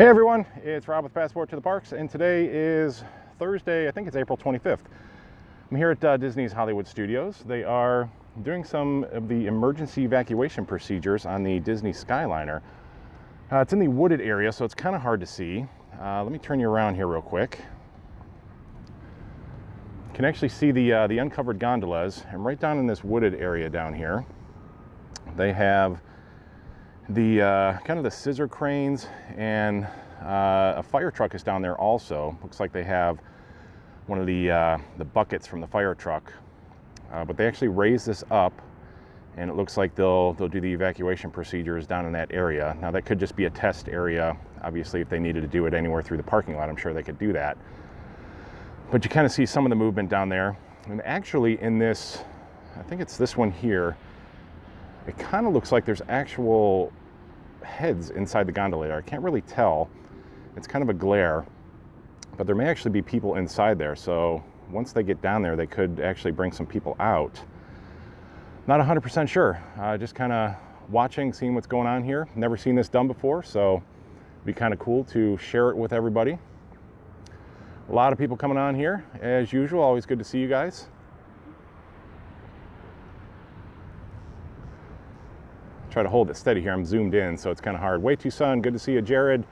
Hey everyone, it's Rob with Passport to the Parks, and today is Thursday, I think it's April 25th. I'm here at Disney's Hollywood Studios. They are doing some of the emergency evacuation procedures on the Disney Skyliner. It's in the wooded area, so it's kind of hard to see. Let me turn you around here real quick. You can actually see the uncovered gondolas, and right down in this wooded area down here, they have the kind of the scissor cranes, and a fire truck is down there also. Looks like they have one of the buckets from the fire truck, but they actually raise this up, and it looks like they'll do the evacuation procedures down in that area. Now that could just be a test area. Obviously, if they needed to do it anywhere through the parking lot, I'm sure they could do that. But you kind of see some of the movement down there, and actually in this, I think it's this one here, it kind of looks like there's actual heads inside the gondola there. I can't really tell. It's kind of a glare, but there may actually be people inside there. So once they get down there, they could actually bring some people out. Not 100% sure. Just kind of watching, seeing what's going on here. Never seen this done before, so it'd be kind of cool to share it with everybody. A lot of people coming on here, as usual. Always good to see you guys. Try to hold it steady here. I'm zoomed in, so it's kind of hard. Way too sun. Good to see you, Jared.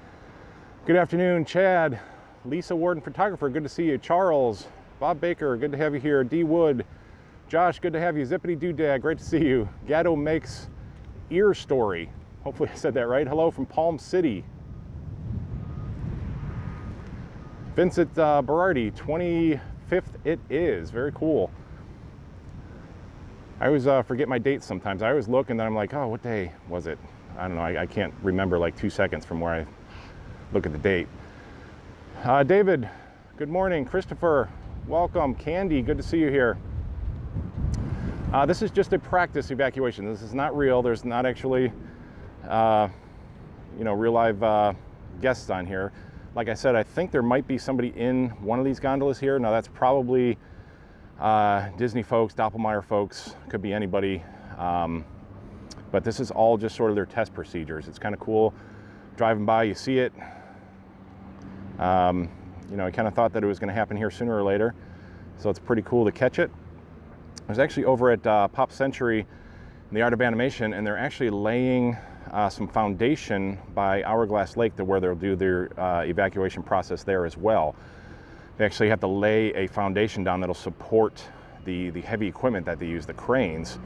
Good afternoon, Chad. Lisa Warden, photographer. Good to see you. Charles, Bob Baker. Good to have you here. D Wood, Josh. Good to have you. Zippity Doodad. Great to see you. Gatto makes ear story. Hopefully I said that right. Hello from Palm City. Vincent Berardi, 25th it is. Very cool. I always forget my dates sometimes. I always look and then I'm like, oh, what day was it? I don't know. I can't remember like 2 seconds from where I look at the date. David, good morning. Christopher, welcome. Candy, good to see you here. This is just a practice evacuation. This is not real. There's not actually, real live guests on here. Like I said, I think there might be somebody in one of these gondolas here. Now that's probably Disney folks, Doppelmayr folks, could be anybody, but this is all just sort of their test procedures. It's kind of cool. Driving by, you see it. I kind of thought that it was going to happen here sooner or later, so it's pretty cool to catch it. I was actually over at Pop Century in the Art of Animation, and they're actually laying some foundation by Hourglass Lake to where they'll do their evacuation process there as well. They actually have to lay a foundation down that'll support the heavy equipment that they use, the cranes.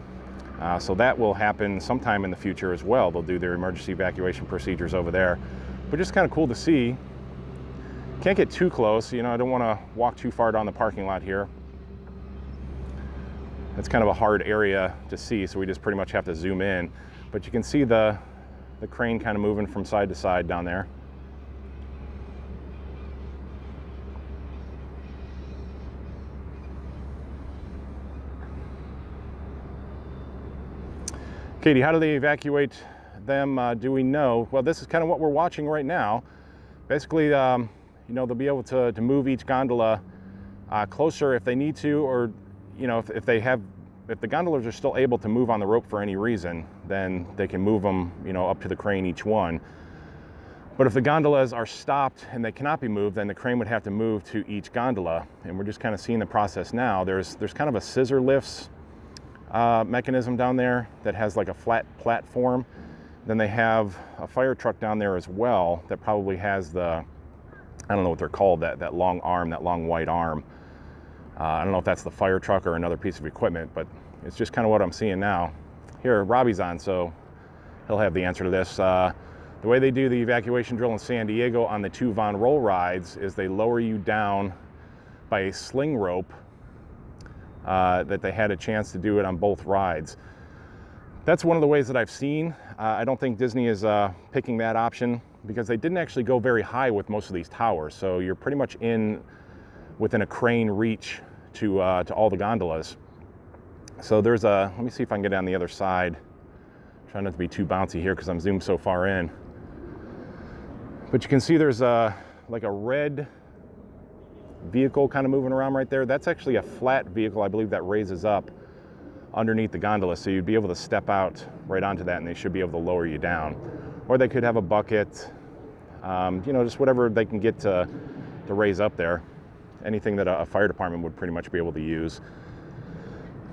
So that will happen sometime in the future as well. They'll do their emergency evacuation procedures over there. But just kind of cool to see. Can't get too close. I don't want to walk too far down the parking lot here. It's kind of a hard area to see, so we just pretty much have to zoom in. But you can see the crane kind of moving from side to side down there. Katie, how do they evacuate them? Do we know? Well, this is kind of what we're watching right now. Basically, they'll be able to move each gondola closer if they need to, or if the gondolas are still able to move on the rope for any reason, then they can move them, up to the crane each one. But if the gondolas are stopped and they cannot be moved, then the crane would have to move to each gondola. And we're just kind of seeing the process now. There's kind of a scissor lifts mechanism down there that has like a flat platform. Then they have a fire truck down there as well that probably has I don't know what they're called, that long arm, that long white arm. I don't know if that's the fire truck or another piece of equipment, but it's just kind of what I'm seeing now. Here, Robbie's on, so he'll have the answer to this. The way they do the evacuation drill in San Diego on the 2 Von Roll rides is they lower you down by a sling rope. That they had a chance to do it on both rides. That's one of the ways that I've seen. I don't think Disney is picking that option because they didn't actually go very high with most of these towers. So you're pretty much within a crane reach to all the gondolas. So there's let me see if I can get on the other side. Try not to be too bouncy here because I'm zoomed so far in. But you can see there's like a red vehicle kind of moving around right there. That's actually a flat vehicle, I believe, that raises up underneath the gondola, so you'd be able to step out right onto that and they should be able to lower you down. Or they could have a bucket. You know, just whatever they can get to raise up there. Anything that a fire department would pretty much be able to use.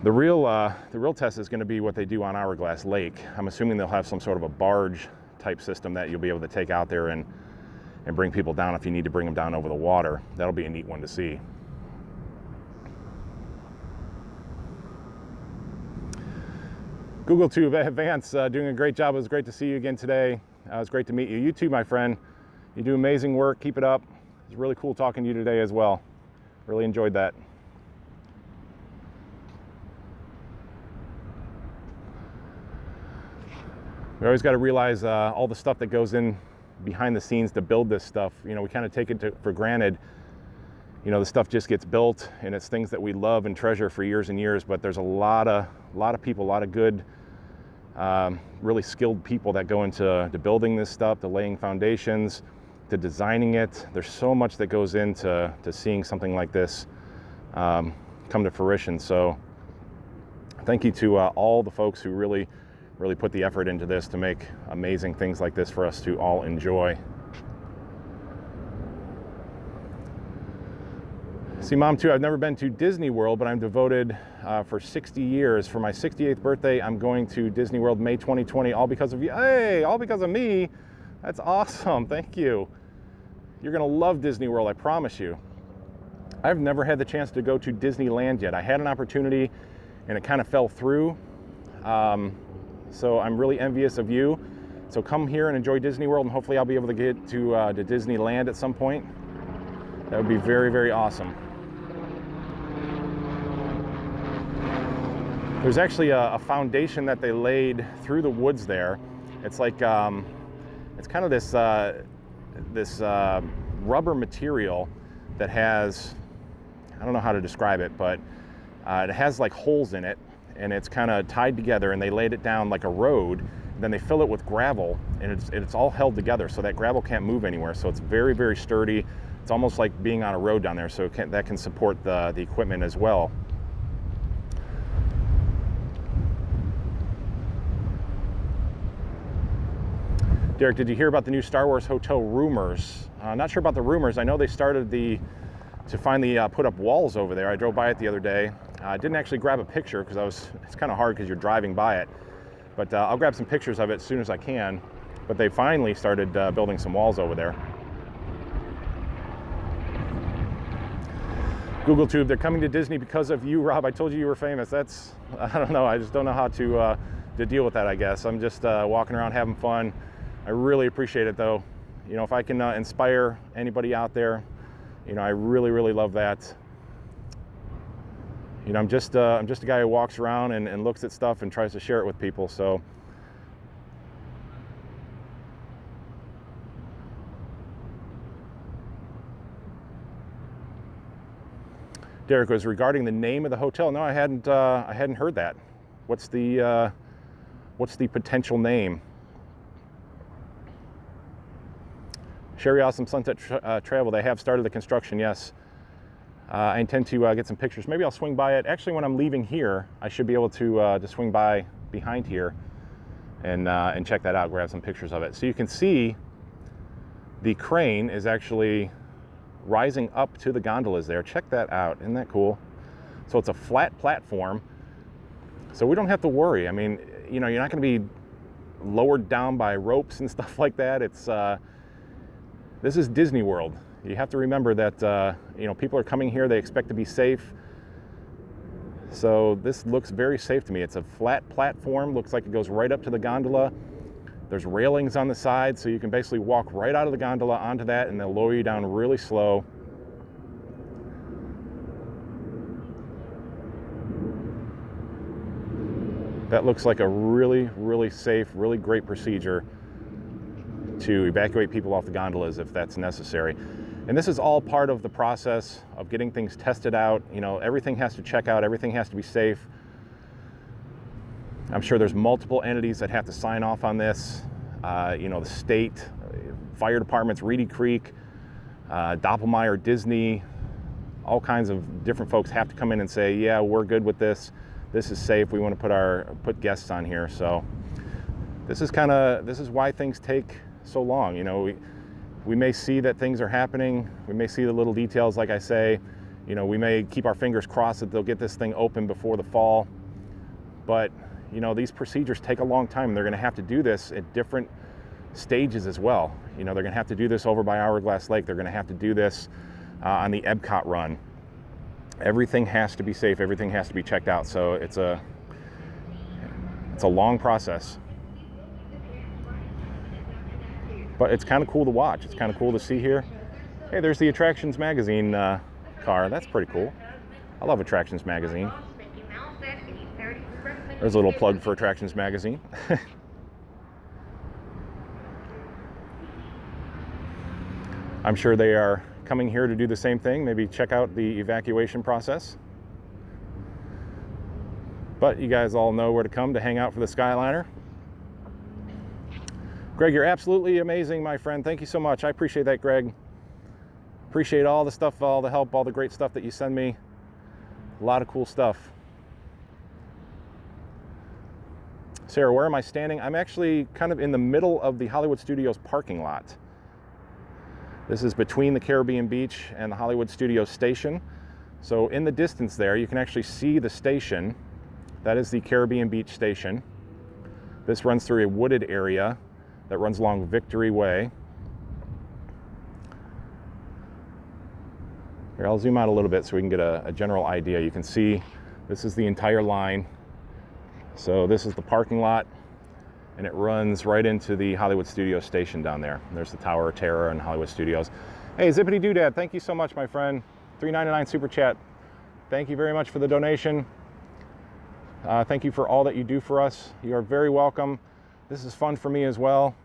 The real test is going to be what they do on Hourglass Lake. I'm assuming they'll have some sort of a barge type system that you'll be able to take out there and bring people down if you need to bring them down over the water. That'll be a neat one to see. Google Tube Vance, doing a great job. It was great to see you again today. It was great to meet you. You too, my friend. You do amazing work. Keep it up. It's really cool talking to you today as well. Really enjoyed that. We always got to realize all the stuff that goes in behind the scenes to build this stuff. You know, we kind of take it for granted. You know, the stuff just gets built, and it's things that we love and treasure for years and years. But there's a lot of people, a lot of good, really skilled people that go into building this stuff, to laying foundations, to designing it. There's so much that goes into seeing something like this come to fruition. So, thank you to all the folks who really put the effort into this to make amazing things like this for us to all enjoy. See, Mom, too, I've never been to Disney World, but I'm devoted for 60 years. For my 68th birthday, I'm going to Disney World May 2020, all because of you. Hey, all because of me. That's awesome. Thank you. You're going to love Disney World, I promise you. I've never had the chance to go to Disneyland yet. I had an opportunity, and it kind of fell through. So I'm really envious of you. So come here and enjoy Disney World, and hopefully I'll be able to get to Disneyland at some point. That would be very, very awesome. There's actually a foundation that they laid through the woods there. It's like, it's kind of this rubber material that has, I don't know how to describe it, but it has like holes in it, and it's kind of tied together, and they laid it down like a road. Then they fill it with gravel, and it's all held together, so that gravel can't move anywhere. So it's very, very sturdy. It's almost like being on a road down there, so that can support the equipment as well. Derek, did you hear about the new Star Wars hotel rumors? Not sure about the rumors. I know they started to finally put up walls over there. I drove by it the other day. I didn't actually grab a picture because it's kind of hard because you're driving by it. But I'll grab some pictures of it as soon as I can. But they finally started building some walls over there. Google Tube, they're coming to Disney because of you, Rob. I told you you were famous. I don't know. I just don't know how to deal with that, I guess. I'm just walking around having fun. I really appreciate it, though. You know, if I can inspire anybody out there, you know, I really love that. You know, I'm just a guy who walks around and looks at stuff and tries to share it with people. So, Derek, was regarding the name of the hotel. No, I hadn't heard that. What's the potential name? Sherry Awesome Sunset Travel. They have started the construction. Yes. I intend to get some pictures. Maybe I'll swing by it. Actually, when I'm leaving here, I should be able to swing by behind here and check that out, grab some pictures of it. So you can see the crane is actually rising up to the gondolas there. Check that out. Isn't that cool? So it's a flat platform. So we don't have to worry. I mean, you know, you're not going to be lowered down by ropes and stuff like that. It's this is Disney World. You have to remember that, you know, people are coming here, they expect to be safe. So this looks very safe to me. It's a flat platform, looks like it goes right up to the gondola. There's railings on the side, so you can basically walk right out of the gondola onto that, and they'll lower you down really slow. That looks like a really safe, really great procedure to evacuate people off the gondolas if that's necessary. And this is all part of the process of getting things tested out. You know, everything has to check out, everything has to be safe. I'm sure there's multiple entities that have to sign off on this. You know, the state, fire departments, Reedy Creek, Doppelmayr, Disney, all kinds of different folks have to come in and say, yeah, we're good with this. This is safe. We want to put guests on here. So this is why things take so long. You know, We may see that things are happening. We may see the little details, like I say. You know, we may keep our fingers crossed that they'll get this thing open before the fall. But, you know, these procedures take a long time. They're going to have to do this at different stages as well. You know, they're going to have to do this over by Hourglass Lake. They're going to have to do this on the Epcot run. Everything has to be safe. Everything has to be checked out. So it's a long process. But it's kind of cool to watch. It's kind of cool to see here. Hey, there's the Attractions Magazine car. That's pretty cool. I love Attractions Magazine. There's a little plug for Attractions Magazine. I'm sure they are coming here to do the same thing. Maybe check out the evacuation process. But you guys all know where to come to hang out for the Skyliner. Greg, you're absolutely amazing, my friend. Thank you so much. I appreciate that, Greg. Appreciate all the stuff, all the help, all the great stuff that you send me. A lot of cool stuff. Sarah, where am I standing? I'm actually kind of in the middle of the Hollywood Studios parking lot. This is between the Caribbean Beach and the Hollywood Studios station. So in the distance there, you can actually see the station. That is the Caribbean Beach station. This runs through a wooded area that runs along Victory Way. Here, I'll zoom out a little bit so we can get a general idea. You can see this is the entire line. So this is the parking lot, and it runs right into the Hollywood Studios station down there. There's the Tower of Terror and Hollywood Studios. Hey, Zippity Doodad, thank you so much, my friend. $3.99 super chat. Thank you very much for the donation. Thank you for all that you do for us. You are very welcome. This is fun for me as well.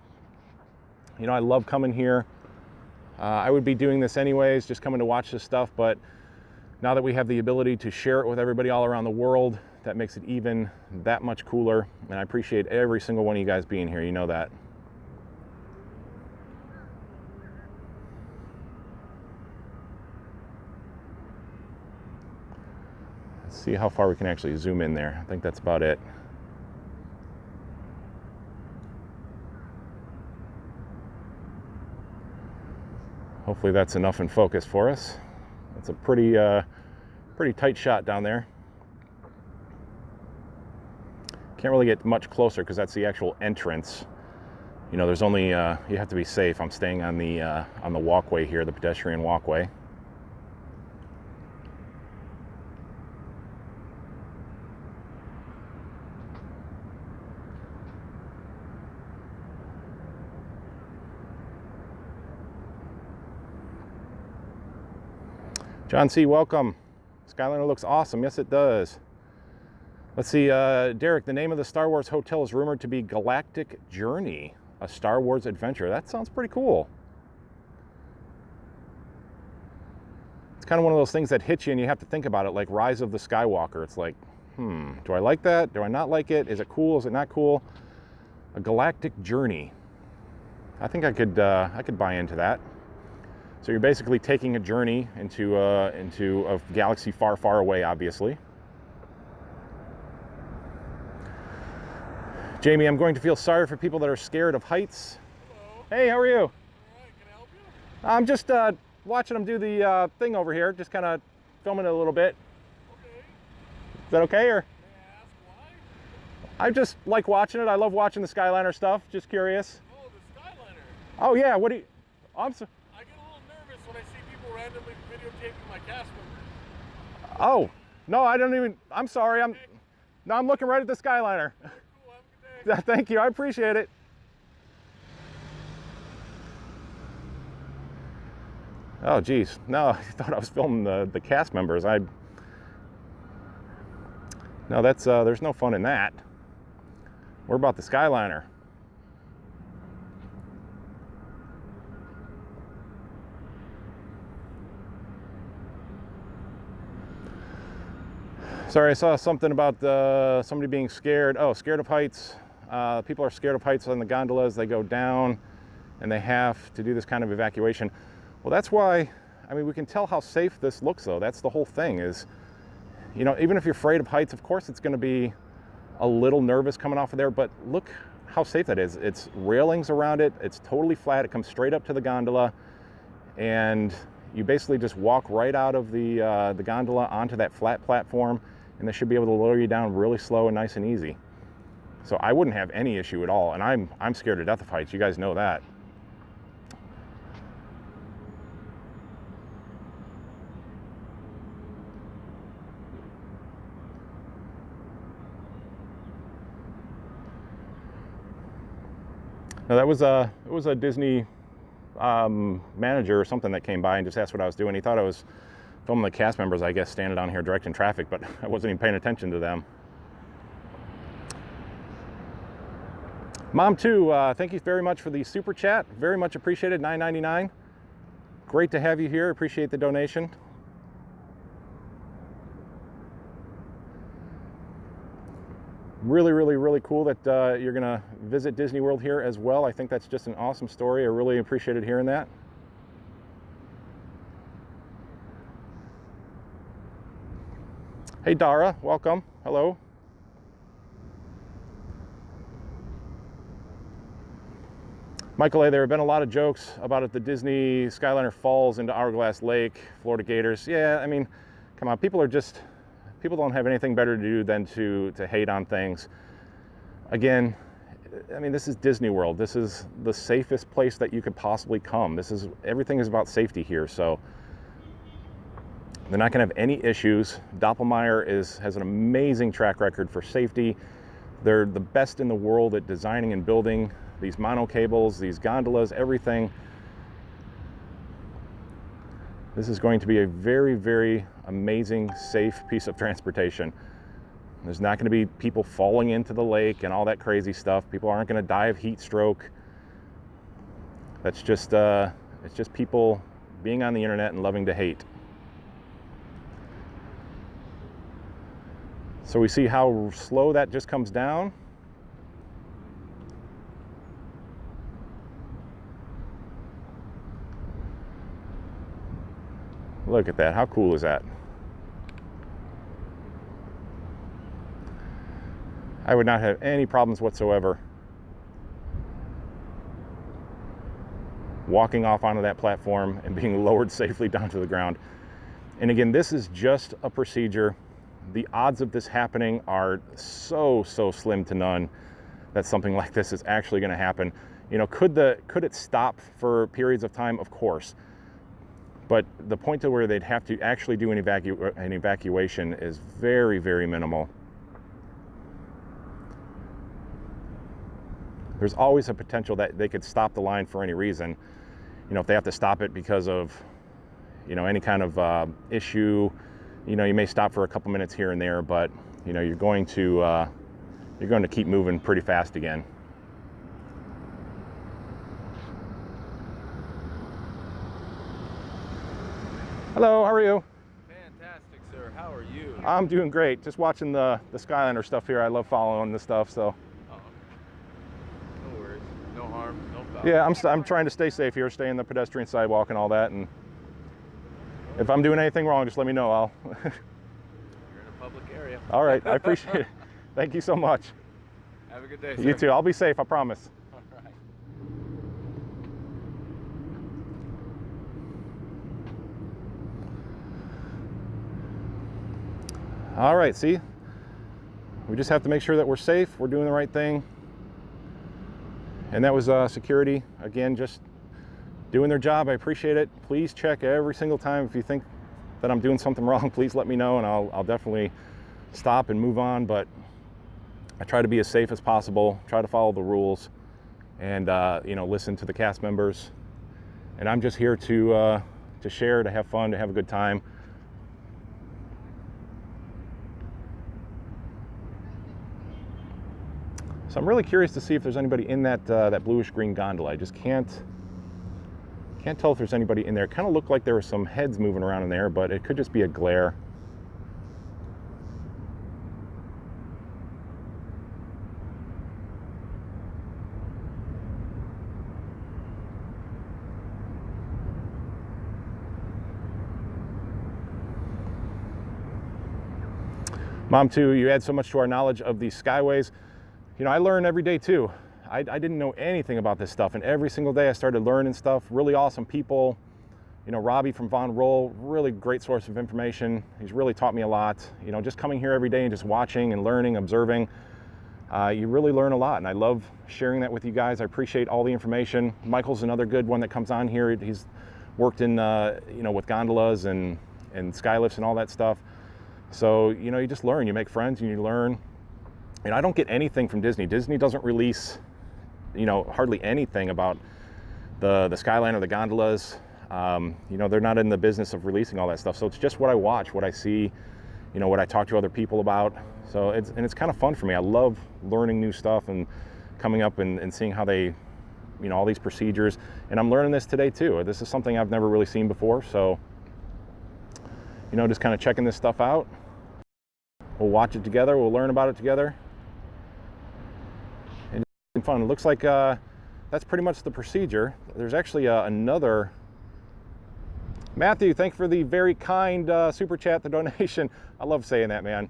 You know, I love coming here. I would be doing this anyways, just coming to watch this stuff, but now that we have the ability to share it with everybody all around the world, that makes it even that much cooler. And I appreciate every single one of you guys being here. You know that. Let's see how far we can actually zoom in there. I think that's about it. Hopefully that's enough in focus for us. That's a pretty tight shot down there. Can't really get much closer because that's the actual entrance. You know, there's only, you have to be safe. I'm staying on the walkway here, the pedestrian walkway. John C., welcome. Skyliner looks awesome. Yes, it does. Let's see, Derek, the name of the Star Wars hotel is rumored to be Galactic Journey, a Star Wars adventure. That sounds pretty cool. It's kind of one of those things that hit you and you have to think about it, like Rise of the Skywalker. It's like, do I like that? Do I not like it? Is it cool? Is it not cool? A Galactic Journey. I think I could buy into that. So you're basically taking a journey into a galaxy far, far away, obviously. Jamie, I'm going to feel sorry for people that are scared of heights. Hello. Hey, how are you? All right, can I help you? I'm just watching them do the thing over here, just kind of filming it a little bit. Okay. Is that okay, or? May I ask why? I just like watching it. I love watching the Skyliner stuff. Just curious. Oh, the Skyliner. Oh yeah. What do you? I get a little nervous when I see people randomly videotaping my cast members. Oh no, I don't even. I'm sorry. I'm looking right at the Skyliner. Thank you, I appreciate it. Oh geez, no, I thought I was filming the cast members. No, that's there's no fun in that. We're about the Skyliner. Sorry, I saw something about somebody being scared. Oh, scared of heights. People are scared of heights on the gondolas. They go down and they have to do this kind of evacuation. Well, that's why, I mean, we can tell how safe this looks though. That's the whole thing is, you know, even if you're afraid of heights, of course it's going to be a little nervous coming off of there, but look how safe that is. It's railings around it. It's totally flat. It comes straight up to the gondola, and you basically just walk right out of the gondola onto that flat platform, and they should be able to lower you down really slow and nice and easy. So I wouldn't have any issue at all, and I'm scared to death of heights. You guys know that. Now it was a Disney manager or something that came by and just asked what I was doing. He thought I was filming the cast members, I guess, standing down here directing traffic, but I wasn't even paying attention to them. Mom too, thank you very much for the super chat. Very much appreciated, $9.99. Great to have you here. Appreciate the donation. Really, really, really cool that you're gonna visit Disney World here as well. I think that's just an awesome story. I really appreciated hearing that. Hey Dara, welcome. Hello. Michael A., there have been a lot of jokes about if the Disney Skyliner falls into Hourglass Lake, Florida Gators. Yeah, I mean, come on, people don't have anything better to do than to hate on things. Again, I mean, this is Disney World. This is the safest place that you could possibly come. Everything is about safety here, so they're not gonna have any issues. Doppelmayr has an amazing track record for safety. They're the best in the world at designing and building these monocables, these gondolas, everything. This is going to be a very, very amazing, safe piece of transportation. There's not going to be people falling into the lake and all that crazy stuff. People aren't going to die of heat stroke. That's just, it's just people being on the internet and loving to hate. So we see how slow that just comes down. Look at that, how cool is that? I would not have any problems whatsoever walking off onto that platform and being lowered safely down to the ground. And again, this is just a procedure. The odds of this happening are so slim to none that something like this is actually going to happen. You know, could it stop for periods of time? Of course. But the point to where they'd have to actually do an evacuation is very, very minimal. There's always a potential that they could stop the line for any reason. You know, if they have to stop it because of, you know, any kind of issue, you know, you may stop for a couple minutes here and there, but, you know, you're going to keep moving pretty fast again. Hello, how are you? Fantastic, sir. How are you? I'm doing great. Just watching the Skyliner stuff here. I love following this stuff, so. Oh, no worries. No harm, no foul. Yeah, I'm trying to stay safe here, stay in the pedestrian sidewalk and all that. And if I'm doing anything wrong, just let me know. You're in a public area. All right, I appreciate it. Thank you so much. Have a good day, sir. You too. I'll be safe, I promise. All right. All right, see? We just have to make sure that we're safe, we're doing the right thing. And that was security, again, just doing their job. I appreciate it. Please check every single time. If you think that I'm doing something wrong, please let me know, and I'll definitely stop and move on. But I try to be as safe as possible, try to follow the rules, and you know, listen to the cast members. And I'm just here to share, to have fun, to have a good time. So I'm really curious to see if there's anybody in that bluish green gondola. I just can't tell if there's anybody in there. It kind of looked like there were some heads moving around in there, but it could just be a glare. Mom, too, you add so much to our knowledge of these skyways. You know, I learn every day too. I didn't know anything about this stuff, and every single day I started learning stuff. Really awesome people. You know, Robbie from Von Roll, really great source of information. He's really taught me a lot. You know, just coming here every day and just watching and learning, observing, you really learn a lot, and I love sharing that with you guys. I appreciate all the information. Michael's another good one that comes on here. He's worked in, you know, with gondolas and skylifts and all that stuff. So, you know, you just learn, you make friends and you learn. And I don't get anything from Disney. Disney doesn't release, you know, hardly anything about the Skyliner, the gondolas. You know, they're not in the business of releasing all that stuff. So it's just what I watch, what I see, you know, what I talk to other people about. So it's kind of fun for me. I love learning new stuff and coming up and seeing how they, you know, all these procedures. And I'm learning this today too. This is something I've never really seen before. So, you know, just kind of checking this stuff out. We'll watch it together. We'll learn about it together. And it's fun. It looks like that's pretty much the procedure. There's actually another. Matthew, thank you for the very kind super chat, the donation. I love saying that, man.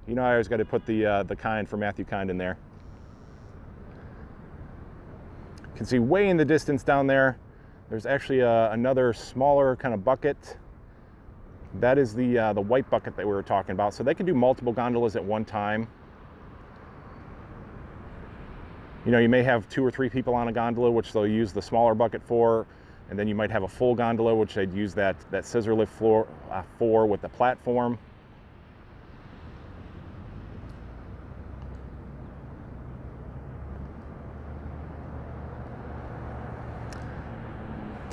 You know, I always got to put the kind for Matthew Kind in there. You can see way in the distance down there, there's actually another smaller kind of bucket. That is the white bucket that we were talking about. So they can do multiple gondolas at one time. You know, you may have 2 or 3 people on a gondola, which they'll use the smaller bucket for. And then you might have a full gondola, which they'd use that scissor lift floor for with the platform.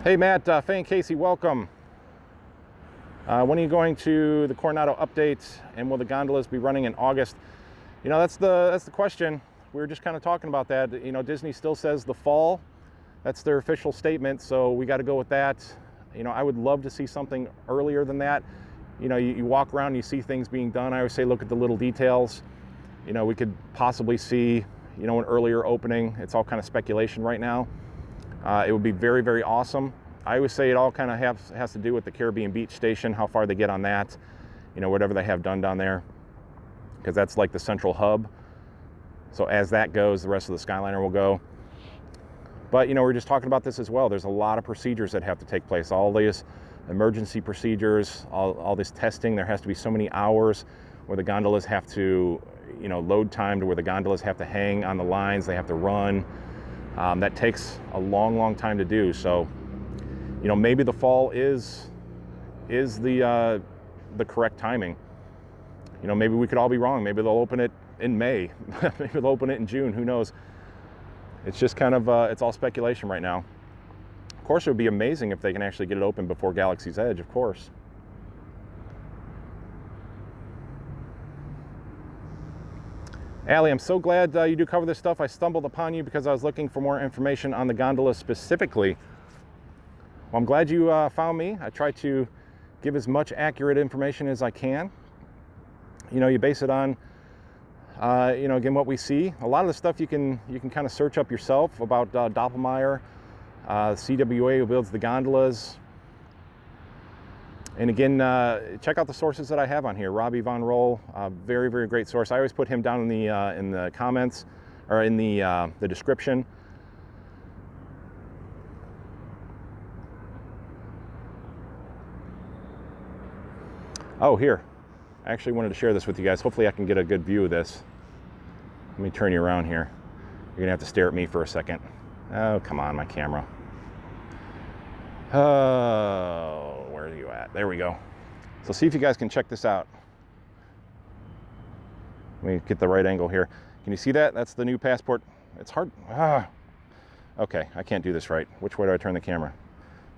Hey Matt, Faye and Casey, welcome. When are you going to the Coronado update, and will the gondolas be running in August? You know, that's the question. We were just kind of talking about that. You know, Disney still says the fall. That's their official statement, so we got to go with that. You know, I would love to see something earlier than that. You know, you walk around and you see things being done. I always say look at the little details. You know, we could possibly see, you know, an earlier opening. It's all kind of speculation right now. It would be very, very awesome. I always say it all kind of has to do with the Caribbean Beach Station, how far they get on that, you know, whatever they have done down there, because that's like the central hub. So as that goes, the rest of the Skyliner will go. But, you know, we're just talking about this as well. There's a lot of procedures that have to take place. All these emergency procedures, all this testing. There has to be so many hours where the gondolas have to, you know, load time to where the gondolas have to hang on the lines. They have to run. That takes a long, long time to do. So, you know, maybe the fall is the correct timing. You know, maybe we could all be wrong. Maybe they'll open it in May. Maybe they'll open it in June. Who knows? It's just kind of, it's all speculation right now. Of course, it would be amazing if they can actually get it open before Galaxy's Edge, of course. Allie, I'm so glad you do cover this stuff. I stumbled upon you because I was looking for more information on the gondola specifically. Well, I'm glad you found me. I try to give as much accurate information as I can. You know, you base it on you know, again, what we see. A lot of the stuff you can kind of search up yourself about Doppelmayr, CWA who builds the gondolas. And again, check out the sources that I have on here. Robbie Von Roll, very, very great source. I always put him down in the comments or in the description. Oh, here. I actually wanted to share this with you guys. Hopefully I can get a good view of this. Let me turn you around here. You're gonna have to stare at me for a second. Oh, come on, my camera. Oh, where are you at? There we go. So see if you guys can check this out. Let me get the right angle here. Can you see that? That's the new passport. It's hard. Okay, I can't do this right. Which way do I turn the camera?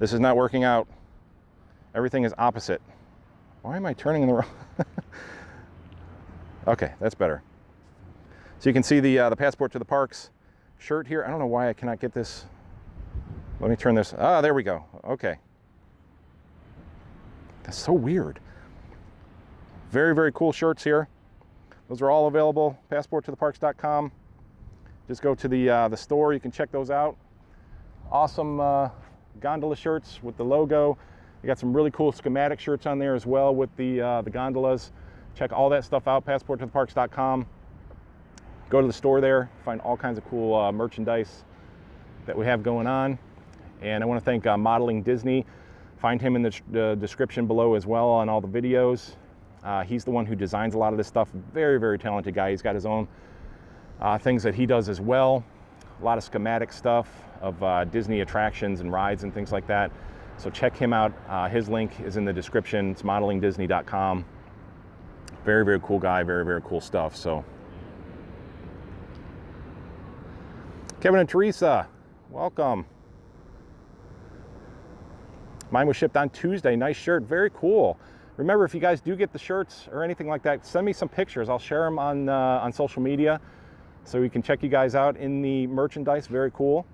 This is not working out. Everything is opposite. Why am I turning in the wrong? Okay, that's better. So you can see the Passport to the Parks shirt here. I don't know why I cannot get this. Let me turn this. Ah, there we go. Okay. That's so weird. Very, very cool shirts here. Those are all available. PassportToTheParks.com. Just go to the store. You can check those out. Awesome gondola shirts with the logo. You got some really cool schematic shirts on there as well with the gondolas. Check all that stuff out. PassportToTheParks.com. Go to the store there, find all kinds of cool merchandise that we have going on. And I want to thank Modeling Disney. Find him in the description below as well on all the videos. He's the one who designs a lot of this stuff. Very, very talented guy. He's got his own things that he does as well. A lot of schematic stuff of Disney attractions and rides and things like that. So check him out. His link is in the description. It's modelingdisney.com. Very, very cool guy. Very, very cool stuff. So Kevin and Teresa, welcome. Mine was shipped on Tuesday. Nice shirt. Very cool. Remember, if you guys do get the shirts or anything like that, send me some pictures. I'll share them on social media so we can check you guys out in the merchandise. Very cool.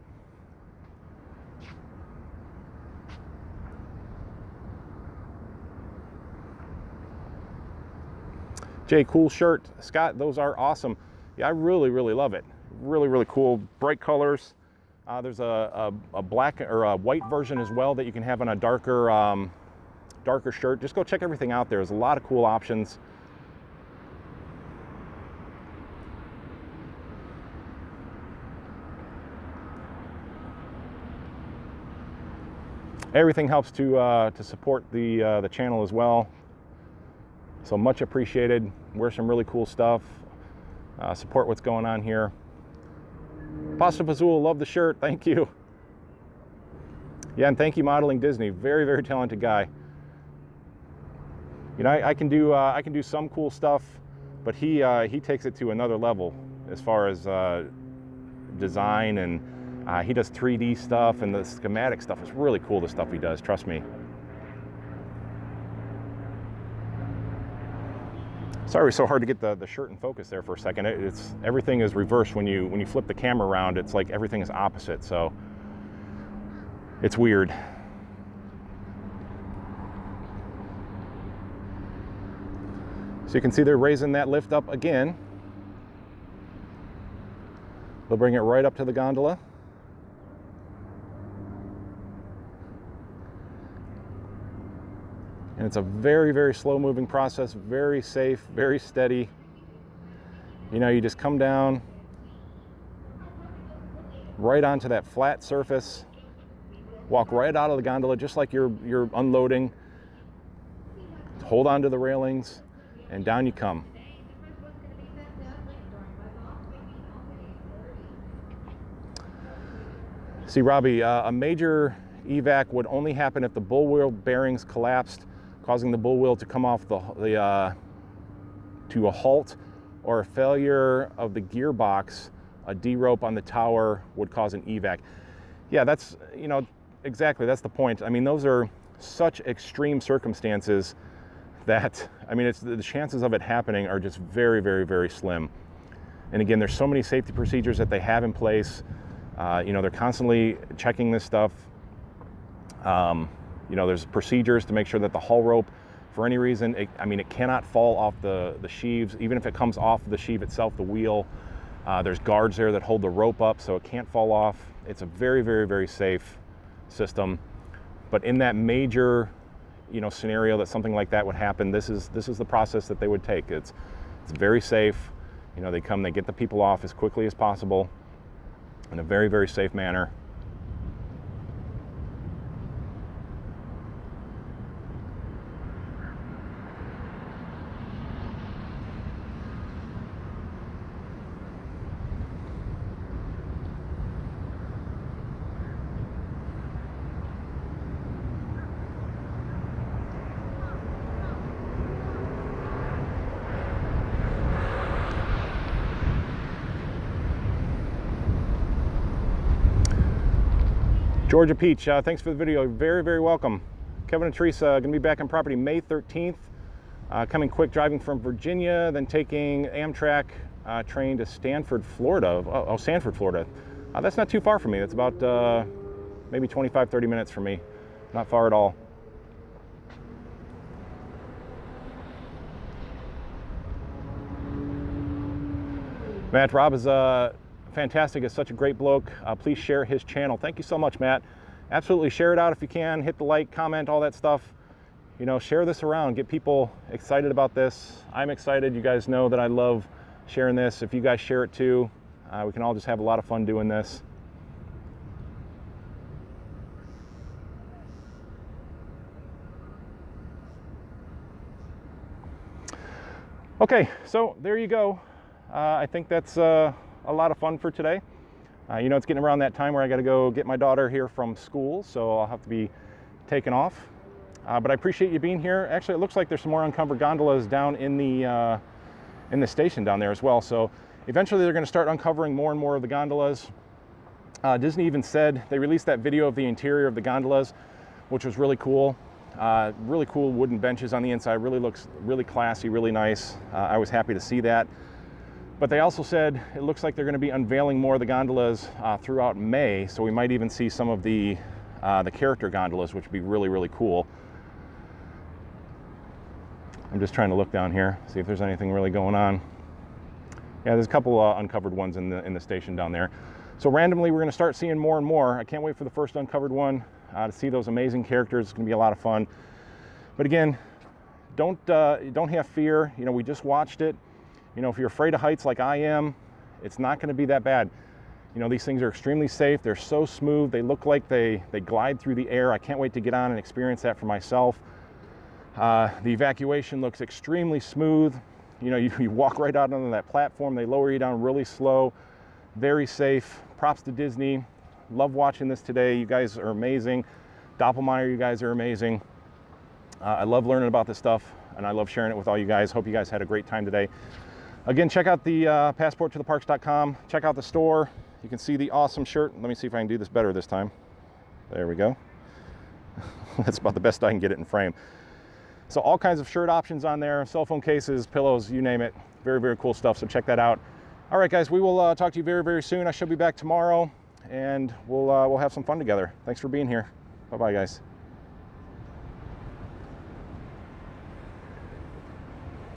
Jay, cool shirt. Scott, those are awesome. Yeah, I really, really love it. Really, really cool. Bright colors. There's a black or a white version as well that you can have on a darker shirt. Just go check everything out there. There's a lot of cool options. Everything helps to support the channel as well. So much appreciated. Wear some really cool stuff. Support what's going on here. Pasta Pazul, love the shirt. Thank you. Yeah, and thank you, Modeling Disney. Very, very talented guy. You know, I can do some cool stuff, but he takes it to another level as far as design, and he does 3D stuff, and the schematic stuff is really cool. The stuff he does, trust me. Sorry, it was so hard to get the shirt in focus there for a second. Everything is reversed when you flip the camera around. It's like everything is opposite, so it's weird. So you can see they're raising that lift up again. They'll bring it right up to the gondola. And it's a very, very slow moving process, very safe, very steady. You know, you just come down right onto that flat surface, walk right out of the gondola just like you're unloading. Hold on to the railings and down you come. See, Robbie, a major evac would only happen if the bull wheel bearings collapsed, causing the bull wheel to come off to a halt, or a failure of the gearbox. A D-rope on the tower would cause an evac. Yeah, that's, you know, exactly, that's the point. I mean, those are such extreme circumstances that, I mean, the chances of it happening are just very, very, very slim. And again, there's so many safety procedures that they have in place. You know, they're constantly checking this stuff. You know, there's procedures to make sure that the hull rope, for any reason, it cannot fall off the sheaves. Even if it comes off the sheave itself, the wheel, there's guards there that hold the rope up so it can't fall off. It's a very, very, very safe system. But in that major, you know, scenario that something like that would happen, this is the process that they would take. It's very safe. You know, they come, they get the people off as quickly as possible in a very, very safe manner. Georgia Peach, thanks for the video. Very, very welcome. Kevin and Teresa going to be back on property May 13th. Coming quick, driving from Virginia, then taking Amtrak train to Stanford, Florida. Oh, Sanford, Florida. That's not too far from me. That's about maybe 25, 30 minutes from me. Not far at all. Matt, Rob is fantastic. Is such a great bloke. Please share his channel. Thank you so much, Matt. Absolutely share it out if you can. Hit the like, comment, all that stuff. You know, share this around. Get people excited about this. I'm excited. You guys know that I love sharing this. If you guys share it too, we can all just have a lot of fun doing this. Okay, so there you go. I think that's a lot of fun for today. You know, it's getting around that time where I got to go get my daughter here from school, so I'll have to be taken off. But I appreciate you being here. Actually, it looks like there's some more uncovered gondolas down in the station down there as well. So eventually they're going to start uncovering more and more of the gondolas. Disney even said, they released that video of the interior of the gondolas, which was really cool. Really cool wooden benches on the inside. Really looks really classy, really nice. I was happy to see that. But they also said it looks like they're going to be unveiling more of the gondolas throughout May, so we might even see some of the character gondolas, which would be really, really cool. I'm just trying to look down here, see if there's anything really going on. Yeah, there's a couple uncovered ones in the station down there. So randomly, we're going to start seeing more and more. I can't wait for the first uncovered one to see those amazing characters. It's going to be a lot of fun. But again, don't have fear. You know, we just watched it. You know, if you're afraid of heights like I am, it's not going to be that bad. You know, these things are extremely safe. They're so smooth. They look like they glide through the air. I can't wait to get on and experience that for myself. The evacuation looks extremely smooth. You know, you walk right out onto that platform. They lower you down really slow, very safe. Props to Disney. Love watching this today. You guys are amazing. Doppelmayr, you guys are amazing. I love learning about this stuff, and I love sharing it with all you guys. Hope you guys had a great time today. Again, check out the passporttotheparks.com. Check out the store. You can see the awesome shirt. Let me see if I can do this better this time. There we go. That's about the best I can get it in frame. So all kinds of shirt options on there, cell phone cases, pillows, you name it. Very, very cool stuff, so check that out. All right, guys, we will talk to you very, very soon. I should be back tomorrow, and we'll have some fun together. Thanks for being here. Bye-bye, guys.